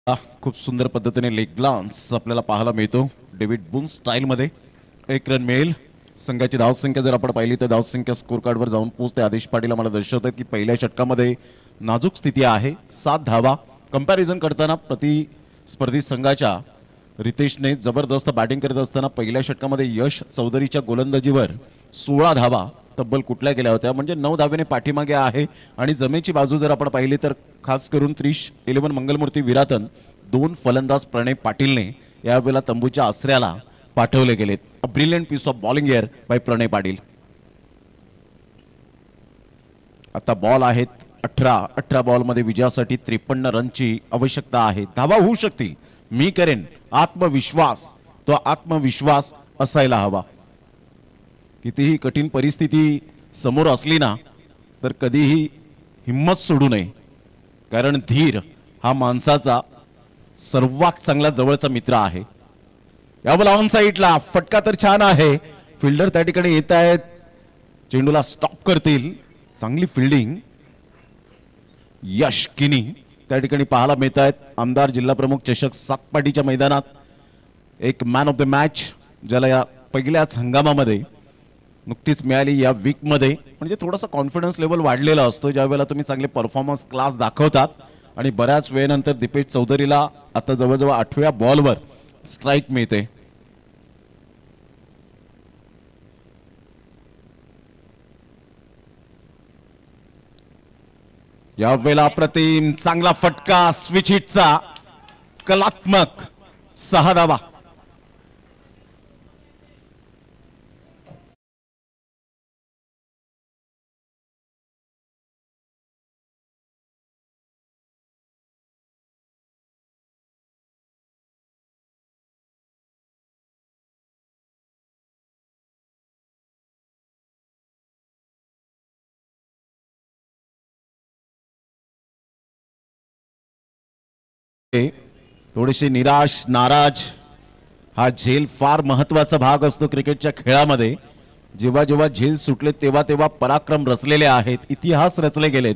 खूप सुंदर पद्धतीने लेग ग्लान्स आपल्याला पाहायला मिळतो डेव्हिड बून स्टाईलमध्ये. 1 रन मिळेल. संघाची धावसंख्या जर आपण पाहिली तर धावसंख्या स्कोर कार्डवर जाऊन पोहोचते. आदेश पाटील आम्हाला दर्शवतात की पहिल्या षटकामध्ये नाजूक स्थिती आहे, 7 धावा. कंपॅरिझन करताना प्रतिस्पर्धी संघाच्या रितेशने जबरदस्त बॅटिंग करत असताना पहिल्या षटकामध्ये यश चौधरीच्या गोलंदाजीवर 16 धावा तब्बल कुठल्या गेल्या होत्या, म्हणजे 9 धावेने पाठीमागे आहे. आणि जमेची बाजू जर आपण पाहिली तर खास करून 11 मंगलमूर्ती विरातन, 2 फलंदाज प्रणय पाटीलने यावेळेला तंबूच्या आसऱ्याला पाठवले गेलेत. A brilliant piece of bowling here by Pranay Patil. आता बॉल आहेत 18 बॉलमध्ये विजयासाठी 53 रनची आवश्यकता आहे. धावा होऊ शकतील, मी करेन. आत्मविश्वास, तो आत्मविश्वास असायला हवा. कितीही कठीण परिस्थिती समोर असली ना तर कधीही हिम्मत सोडू नये, कारण धीर हा माणसाचा सर्वात चांगला जवळचा मित्र आहे. यावर ऑन साईडला फटका तर छान आहे. फिल्डर त्या ठिकाणी येत आहेत, चेंडूला स्टॉप करतील. चांगली फिल्डिंग यश किनी त्या ठिकाणी पाहायला मिळत आहेत. आमदार जिल्हा प्रमुख चषक सातपाटीच्या मैदानात एक मॅन ऑफ द मॅच ज्याला या पहिल्याच हंगामामध्ये नुकतीच मिळाली या वीकमध्ये. म्हणजे थोडासा कॉन्फिडन्स लेवल वाढलेला असतो ज्या वेळेला तुम्ही चांगले परफॉर्मन्स क्लास दाखवतात. आणि बऱ्याच वेळेनंतर दीपेश चौधरीला आता जवळजवळ 8व्या बॉलवर स्ट्राईक मिळते. यावेळेला अप्रतिम चांगला फटका स्विच हिटचा, कलात्मक 6 धावा. थोडीशी निराश नाराज हा झेल फार महत्वाचा भाग असतो क्रिकेटच्या खेळामध्ये. जेव्हा जेव्हा झेल सुटले तेव्हा तेव्हा पराक्रम रचलेले आहेत, इतिहास रचले गेलेत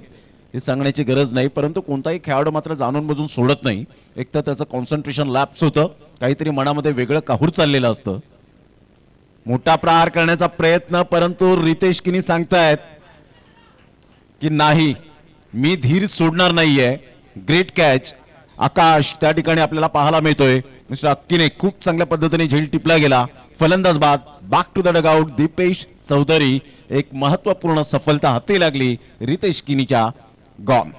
हे सांगण्याची गरज नाही. परंतु कोणताही खेळाडू मात्र जाणून बुजून सोडत नाही. एक तर त्याचं कॉन्सन्ट्रेशन लॅप्स होतं, काहीतरी मनामध्ये वेगळं काहूर चाललेलं असतं. मोठा प्रहार करण्याचा प्रयत्न, परंतु रितेश किनी सांगतायत की नाही, मी धीर सोडणार नाहीये. ग्रेट कॅच आकाश त्या ठिकाणी आपल्याला पाहायला मिळतोय. मिस्टर अक्कीने खूप चांगल्या पद्धतीने झेल टिपला गेला. फलंदाज बाद, back to the dugout. Deepesh Chaudhari, एक महत्वपूर्ण सफलता हाती लागली रितेश किनीच्या. गॉन.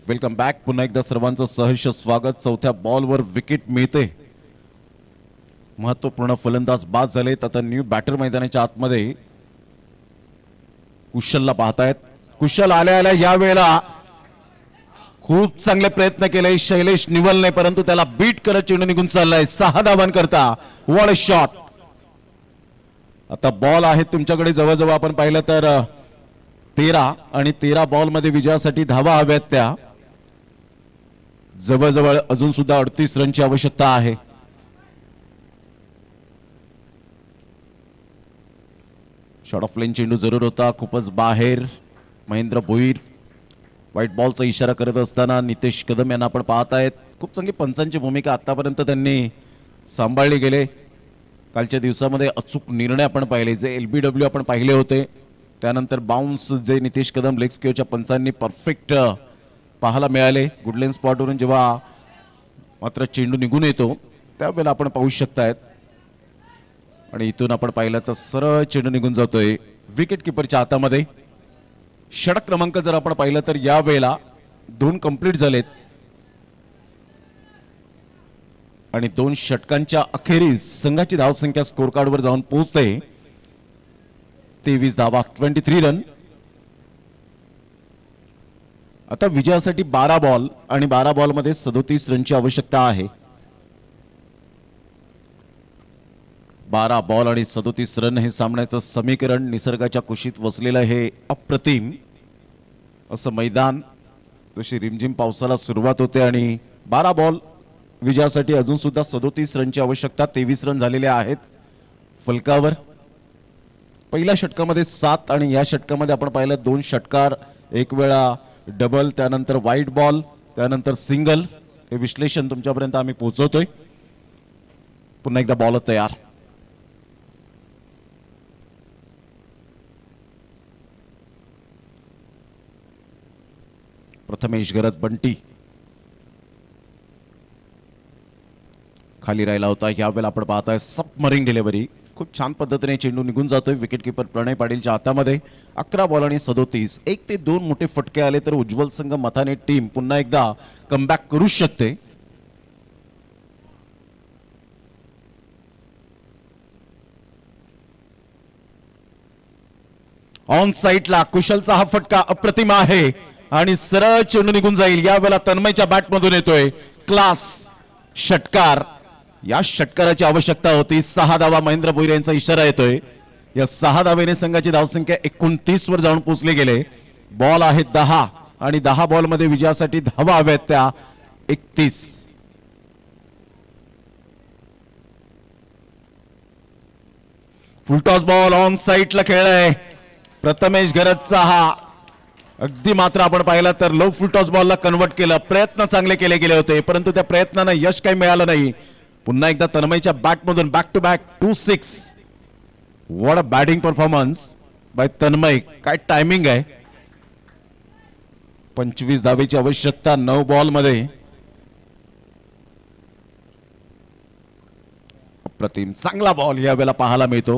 Welcome back. पुन्हा एकदा सर्वांचं सहर्ष स्वागत. 4थ्या बॉलवर विकेट मिळते. महत्वपूर्ण फलंदाज बाद झालेत. आता न्यू बॅटर मैदानाच्या आतमध्ये कुशलला पाहतायत. कुशल आल्या आल्या या वेळेला खूप चांगले प्रयत्न केले शैलेश निवलने, परंतु त्याला बीट करत चेंडू निघून चाललाय. 6 धावांकरता. What a shot. आता बॉल आहेत तुमच्याकडे जवळजवळ आपण पाहिलं तर 13 आणि 13 बॉलमध्ये विजयासाठी धावा हव्यात त्या. जवळजवळ अजून सुद्धा 38 रनची आवश्यकता आहे. शॉर्ट ऑफ लेन चेंडू जरूर होता, खूपच बाहेर. महेंद्र भोईर व्हाईट बॉलचा इशारा करत असताना नितेश कदम यांना आपण पाहत आहेत. खूप चांगली पंचांची भूमिका आतापर्यंत त्यांनी सांभाळली गेले. कालच्या दिवसामध्ये अचूक निर्णय आपण पाहिले, जे LBW आपण पाहिले होते. त्यानंतर बाउन्स जे नितेश कदम लेग स्क्वेअरच्या पंचांनी परफेक्ट पाहायला मिळाले. गुडलेन स्पॉटवरून जेव्हा मात्र चेंडू निघून येतो त्यावेळेला आपण पाहू शकतायत आणि इथून आपण पाहिलं तर सरळ चेंडू निघून जातोय विकेट किपरच्या हातामध्ये. षटक क्रमांक जर आपण पाहिलं तर या वेळेला 2 कंप्लीट झालेत आणि 2 षटकांच्या अखेरीस संघाची धावसंख्या स्कोर कार्डवर जाऊन पोहोचते 23 धावा 23 रन. आता विजयासाठी 12 बॉल आणि 12 बॉल मध्ये 37 रनची आवश्यकता आहे. 12 बॉल आणि 37 रन हे सामन्याचं समीकरण. निसर्गाच्या कुशीत वसलेलं हे अप्रतिम असं मैदान. तशी रिमझिम पावसाला सुरुवात होते आणि 12 बॉल विजयासाठी अजून सुद्धा 37 रनची आवश्यकता. 23 रन झालेले आहेत फलकावर. पहिल्या षटकामध्ये 7 आणि या षटकामध्ये आपण पाहिलं 2 षटकार, एक वेळा डबल, त्यानंतर वाईट बॉल, त्यानंतर सिंगल. हे विश्लेषण तुमच्यापर्यंत आम्ही पोहोचवतोय. पुन्हा एकदा बॉल तयार. प्रथमेश गरत बंटी खाली राहिला होता. यावेळेला आपण पाहताय सबमरीन डिलिव्हरी. खूप छान पद्धतीने चेंडू निघून जातोय विकेट किपर प्रणय पाटीलच्या हातामध्ये. 11 बॉल आणि 37. 1 ते 2 मोठे फटके आले तर उज्ज्वल संघ मथाने टीम पुन्हा एकदा कमबॅक करू शकते. ऑन साइडला कुशलचा हा फटका अप्रतिम आहे आणि सरळ चेंडू निघून जाईल. यावेळेला तन्मयच्या बॅट मधून येतोय क्लास षटकार. या षटकाराची आवश्यकता होती. 6 धावा महेंद्र भोईर यांचा इशारा येतोय. या 6 धावेने संघाची धावसंख्या 29 वर जाऊन पोहोचले गेले. बॉल आहेत 10 आणि 10 बॉल मध्ये विजयासाठी धावा हव्यात त्या 31. फुलटॉस बॉल ऑन साइडला खेळलाय प्रथमेश गरजचा. हा अगदी मात्र आपण पाहिला तर लो फुलटॉस बॉलला कन्वर्ट केलं. प्रयत्न चांगले केले गेले होते परंतु त्या प्रयत्नांना यश काही मिळालं नाही. पुन्हा एकदा तन्मयच्या बॅट मधून back to back 2-6. What a batting performance by Tanmay. काय टायमिंग आहे. 25 धावेची आवश्यकता 9 बॉल मध्ये. अप्रतिम चांगला बॉल यावेळेला पाहायला मिळतो.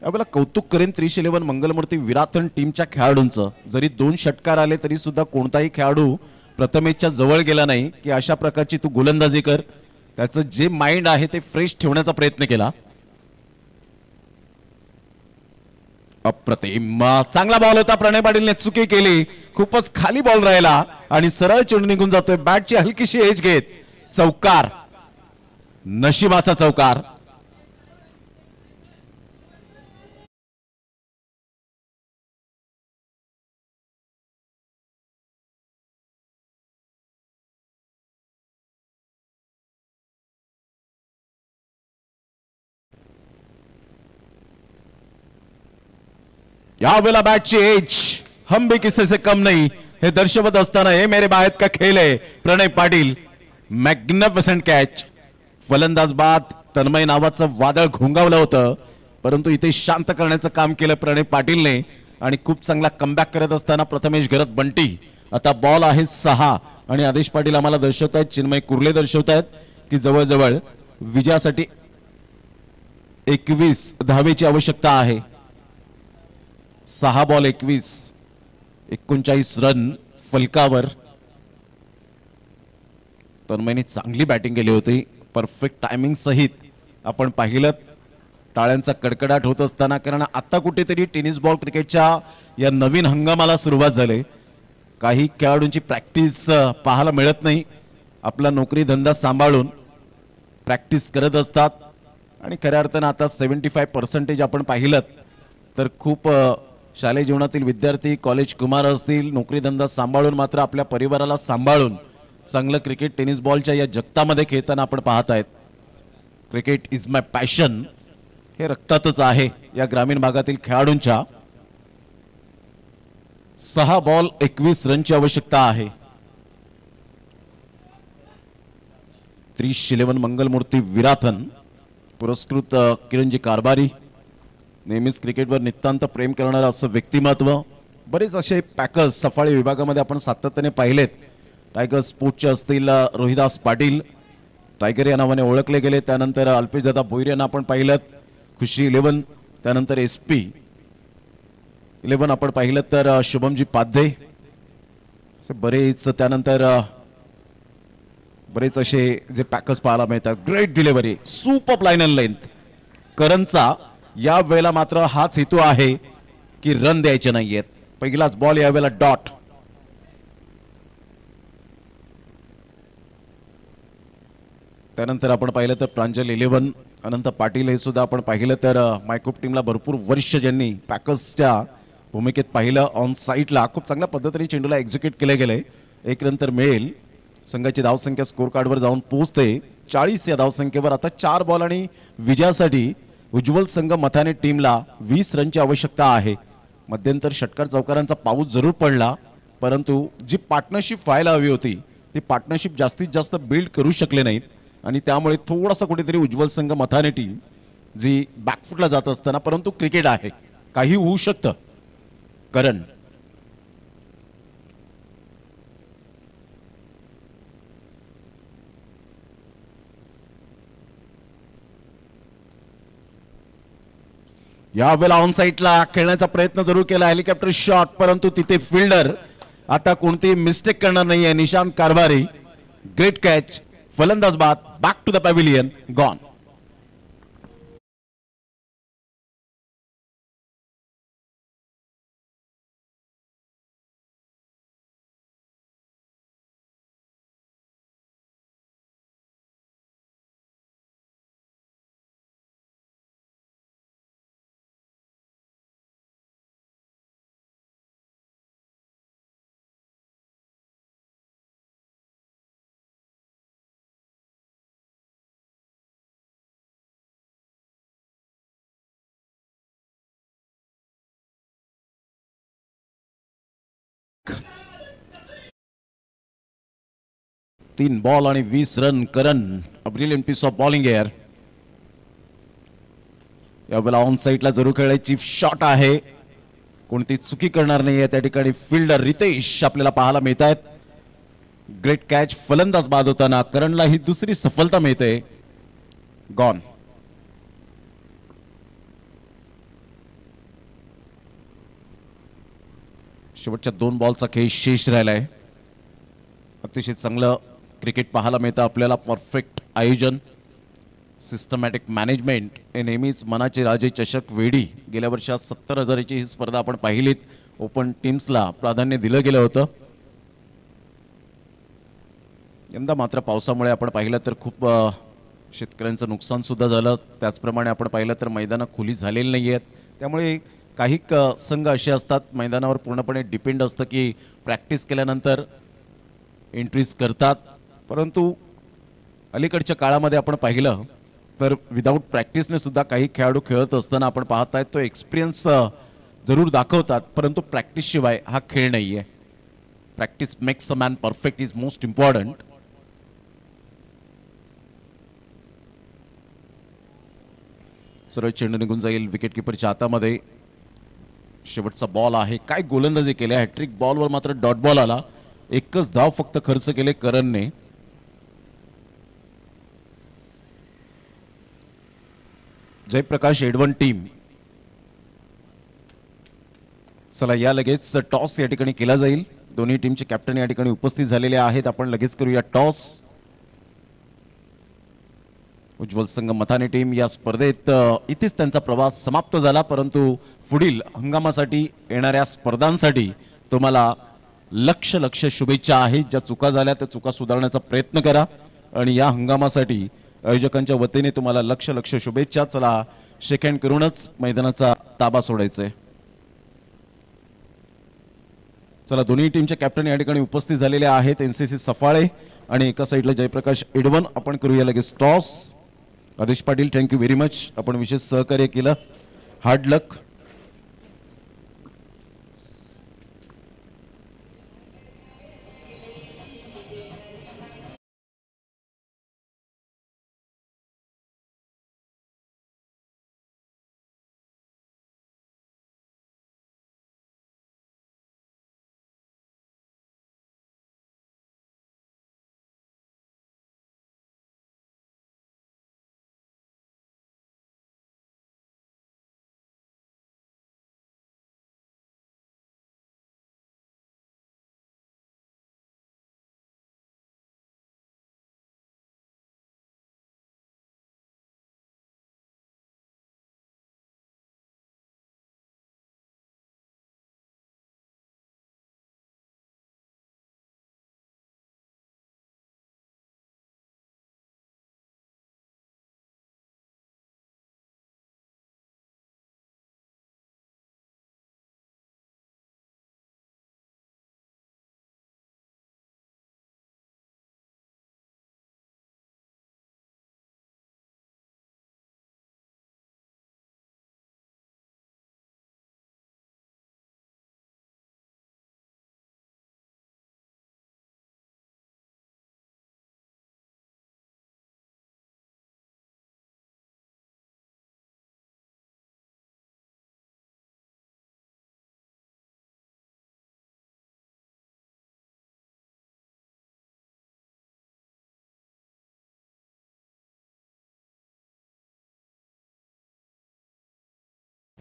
यावेळेला कौतुक करेन 311 मंगलमूर्ती विराथन टीमच्या खेळाडूंचं. जरी 2 षटकार आले तरी सुद्धा कोणताही खेळाडू प्रथमेशच्या जवळ गेला नाही की अशा प्रकारची तू गोलंदाजी कर. त्याचं जे माइंड आहे ते फ्रेश ठेवण्याचा प्रयत्न केला. अप्रतिम चांगला बॉल होता. प्रणय पाटीलने चुकी केली. खूपच खाली बॉल राहिला आणि सरळ चेंडू निघून जातोय. बॅटची हलकीशी एज घेत चौकार. नशिबाचा चौकार. यावेळेला बॅटची एज हम भी किसी से कम नहीं हे दर्शवत असताना हे मेरे बाहेर का खेळ आहे. प्रणय पाटील मॅग्निफिसंट कॅच. फलंदाज बाद तन्मय नावाचं वादळ घोंगावलं होतं परंतु इथे शांत करण्याचं काम केलं प्रणय पाटीलने आणि खूप चांगला कमबॅक करत असताना प्रथमेश गरत बंटी. आता बॉल आहे 6 आणि आदेश पाटील आम्हाला दर्शवतायत, चिन्मय कुर्ले दर्शवतायत की जवळजवळ विजयासाठी 21 धावेची आवश्यकता आहे. 6 बॉल 21, 39 रन फलकावर. तन्मयने चांगली बॅटिंग केली होती. परफेक्ट टायमिंग सहित आपण पाहिलं. टाळ्यांचा कडकडाट होत असताना कारण आता कुठेतरी टेनिस बॉल क्रिकेटच्या या नवीन हंगामाला सुरुवात झाली. काही खेळाडूंची प्रॅक्टिस पाहायला मिळत नाही. आपला नोकरी धंदा सांभाळून प्रॅक्टिस करत असतात आणि खऱ्या अर्थानं आता 75% आपण पाहिलं तर खूप शालेय जीवनातील विद्यार्थी, कॉलेज कुमार असतील, नोकरी धंदा सांभाळून मात्र आपल्या परिवाराला सांभाळून चांगलं क्रिकेट टेनिस बॉलच्या या जगतामध्ये खेळताना आपण पाहत आहेत. क्रिकेट इज माय पॅशन हे रक्तातच आहे या ग्रामीण भागातील खेळाडूंच्या. 6 बॉल 21 रनची आवश्यकता आहे. 311 मंगलमूर्ती विराथन पुरस्कृत किरणजी कारभारी. नेहमीच क्रिकेटवर नितांत प्रेम करणारं असं व्यक्तिमत्व. बरेच असे पॅकर्स सफाळी विभागामध्ये आपण सातत्याने पाहिलेत. टायगर स्पोर्ट्सचे असतील रोहिदास पाटील टायगर या नावाने ओळखले गेले. त्यानंतर अल्पेश दादा भोईर यांना आपण पाहिलं. खुशी 11, त्यानंतर SP 11 आपण पाहिलं तर शुभमजी पाध्ये असे बरेच, त्यानंतर बरेच असे जे पॅकर्स पाहायला मिळतात. Great delivery, super line and length करणचा. या वेळेला मात्र हाच हेतू आहे की रन द्यायचे नाहीयेत. पहिलाच बॉल यावेळेला डॉट. त्यानंतर आपण पाहिलं तर प्रांजल 11, अनंत पाटील हे सुद्धा आपण पाहिलं तर मायक्रोप टीमला भरपूर वर्ष ज्यांनी पॅकर्सच्या भूमिकेत पाहिलं. ऑन साईडला खूप चांगल्या पद्धतीने चेंडूला एक्झिक्यूट केले गेले. एक नंतर मिळेल. संघाची धावसंख्या स्कोर कार्डवर जाऊन पोहोचते 40 या धावसंख्येवर. आता 4 बॉल आणि विजयासाठी उज्ज्वल संघ मथाने टीमला 20 रनची आवश्यकता आहे. मध्यंतर षटकार चौकारांचा पाऊस जरूर पडला, परंतु जी पार्टनरशिप व्हायला हवी होती ती पार्टनरशिप जास्तीत जास्त बिल्ड करू शकले नाहीत आणि त्यामुळे थोडासा कुठेतरी उज्ज्वल संघ मथाने टीम जी बॅकफुटला जात असताना, परंतु क्रिकेट आहे, काही होऊ शकतं. करण यावेळेला ऑन साईडला खेळण्याचा प्रयत्न जरूर केला, हेलिकॉप्टर शॉट, परंतु तिथे फिल्डर आता कोणती मिस्टेक करणार नाहीये. निशांत कारभारी, ग्रेट कॅच, फलंदाज बाद, back to the pavilion, gone. तीन बॉल आणि 20 run. Karan, brilliant piece of bowling here. यावेळेला ऑन साईडला जरूर खेळायची शॉट आहे, कोणती चुकी करणार नाहीये त्या ठिकाणी फिल्डर रितेश आपल्याला पाहायला मिळत आहेत. ग्रेट कॅच, फलंदाज बाद होताना करणला ही दुसरी सफलता मिळते. गॉन. शेवटच्या 2 बॉलचा खेळ शेष राहिलाय. अतिशय चांगलं क्रिकेट पाहायला मिळतं आपल्याला. परफेक्ट आयोजन, सिस्टमॅटिक मॅनेजमेंट हे नेहमीच मनाचे राजे चषक वेडी. गेल्या वर्षात 70,000ची ही स्पर्धा आपण पाहिलीत. ओपन टीम्सला प्राधान्य दिलं गेलं होतं. यंदा मात्र पावसामुळे आपण पाहिलं तर खूप शेतकऱ्यांचं नुकसान सुद्धा झालं. त्याचप्रमाणे आपण पाहिलं तर मैदानं खुली झालेली नाही आहेत. त्यामुळे काही संघ असे असतात मैदानावर पूर्णपणे डिपेंड असतं की प्रॅक्टिस केल्यानंतर एंट्रीज करतात, परंतु अलीकडच्या काळामध्ये आपण पाहिलं तर विदाऊट प्रॅक्टिसने सुद्धा काही खेळाडू खेळत असताना आपण पाहतायत तो एक्सपिरियन्स जरूर दाखवतात, परंतु प्रॅक्टिसशिवाय हा खेळ नाही आहे. Practice makes a man perfect is most important. सरळ चेंडू निघून जाईल विकेटकीपरच्या हातामध्ये. शेवटचा बॉल आहे. काय गोलंदाजी केली, हॅट्रिक बॉलवर मात्र डॉट बॉल आला. एकच धाव फक्त खर्च केले करणने. जयप्रकाश एडवन टीम, चला या लगेच टॉस या ठिकाणी केला जाईल. दोन्ही टीमचे कॅप्टन या ठिकाणी उपस्थित झालेले आहेत. आपण लगेच करूया टॉस. उज्ज्वल संघ मथाने टीम या स्पर्धेत इथेच त्यांचा प्रवास समाप्त झाला, परंतु पुढील हंगामासाठी येणाऱ्या स्पर्धांसाठी तुम्हाला लक्ष शुभेच्छा आहेत. ज्या चुका झाल्या त्या चुका सुधारण्याचा प्रयत्न करा आणि या हंगामासाठी आयोजकांच्या वतीने तुम्हाला लक्ष शुभेच्छा. चला शेक हँड करूनच मैदानाचा ताबा सोडायचा आहे. चला दोन्ही टीमचे कॅप्टन या ठिकाणी उपस्थित झालेले आहेत. एनसीसी सफाळे आणि एका साईडला जयप्रकाश एडवन. आपण करूया लगेच टॉस. आदेश पाटील, थँक्यू व्हेरी मच, आपण विशेष सहकार्य केलं. हार्ड लक.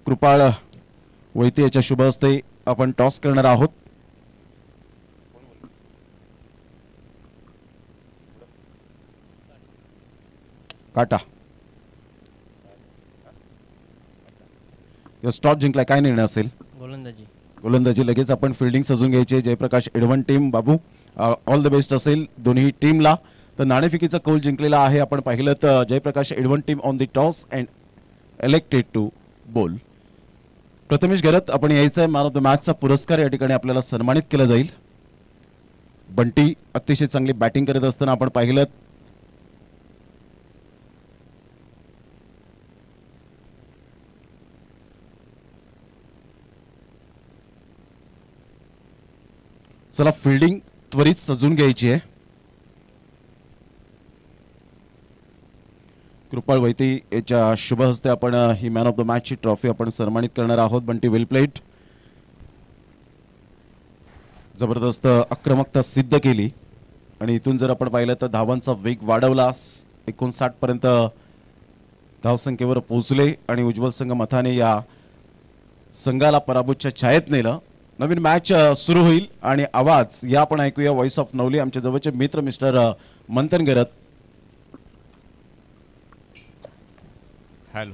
कृपाळ वैते याच्या शुभ हस्ते आपण टॉस करणार आहोत. काटा या टॉस जिंकलाय, काय निर्णय असेल? गोलंदाजी. गोलंदाजी. लगेच आपण फिल्डिंग सजून घ्यायची. जयप्रकाश एडवन टीम बाबू ऑल द बेस्ट असेल दोन्ही टीमला. तर नाणेफेकीचा कौल जिंकलेला आहे. आपण पाहिलं तर Jayprakash Edwan team on the toss and elected to bowl. Prathamesh घरत आपण यायचं आहे. मॅन ऑफ द मॅचचा पुरस्कार या ठिकाणी आपल्याला सन्मानित केला जाईल. बंटी अतिशय चांगली बॅटिंग करत असताना आपण पाहिलं. चला फिल्डिंग त्वरित सजून घ्यायची आहे. कृपाळ वैती याच्या शुभ हस्ते आपण he man of the मॅचची trophy आपण सन्मानित करणार आहोत. बंटी वेल प्लेड. जबरदस्त आक्रमकता सिद्ध केली आणि इथून जर आपण पाहिलं तर धावांचा वेग वाढवला. 59 पर्यंत धावसंख्येवर पोहोचले आणि उज्ज्वल संघ मथाने या संघाला पराभूतच्या छायेत नेलं. नवीन मॅच सुरू होईल आणि आवाज या आपण ऐकूया. व्हॉइस ऑफ नवली आमच्या जवळचे मित्र मिस्टर मंथन घरत. हॅलो.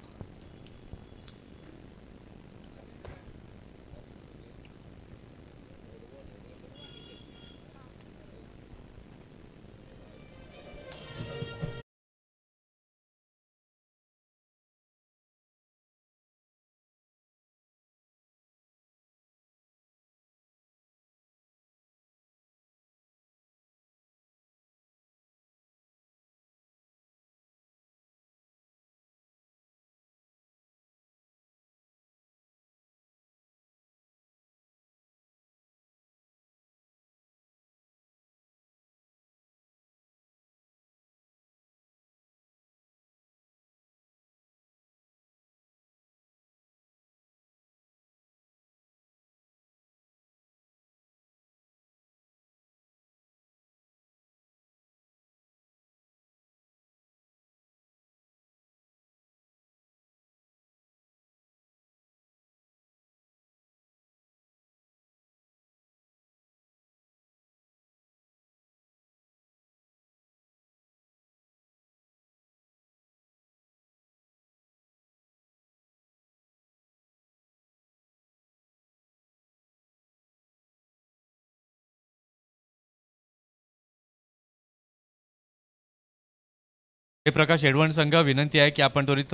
जयप्रकाश एडवन संघ विनंती आहे की आपण त्वरित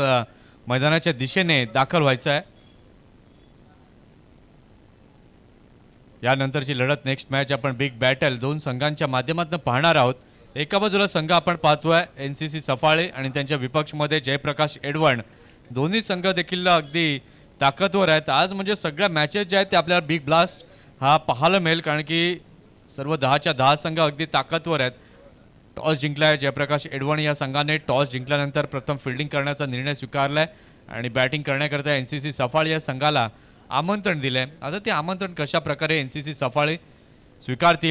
मैदानाच्या दिशेने दाखल व्हायचं आहे. यानंतरची लढत नेक्स्ट मॅच आपण बिग बॅटल दोन संघांच्या माध्यमातून पाहणार आहोत. एका बाजूला संघ आपण पाहतोय NCC सफाळे आणि त्यांच्या विपक्षमध्ये जयप्रकाश एडवन. दोन्ही संघ देखील अगदी ताकदवर आहेत. आज म्हणजे सगळ्या मॅचेस ज्या आहेत ते आपल्याला बिग ब्लास्ट हा पाहायला मिळेल, कारण की सर्व 10च्या 10 संघ अगदी ताकदवर आहेत. टॉस जिंकलाय जयप्रकाश एडवन या संघाने. टॉस जिंकल्यानंतर प्रथम फिल्डिंग करण्याचा निर्णय स्वीकारलाय आणि बॅटिंग करण्याकरता NCC सफाळे या संघाला आमंत्रण दिलंय. आता ते आमंत्रण कशा प्रकारे NCC सफाळे स्वीकारतील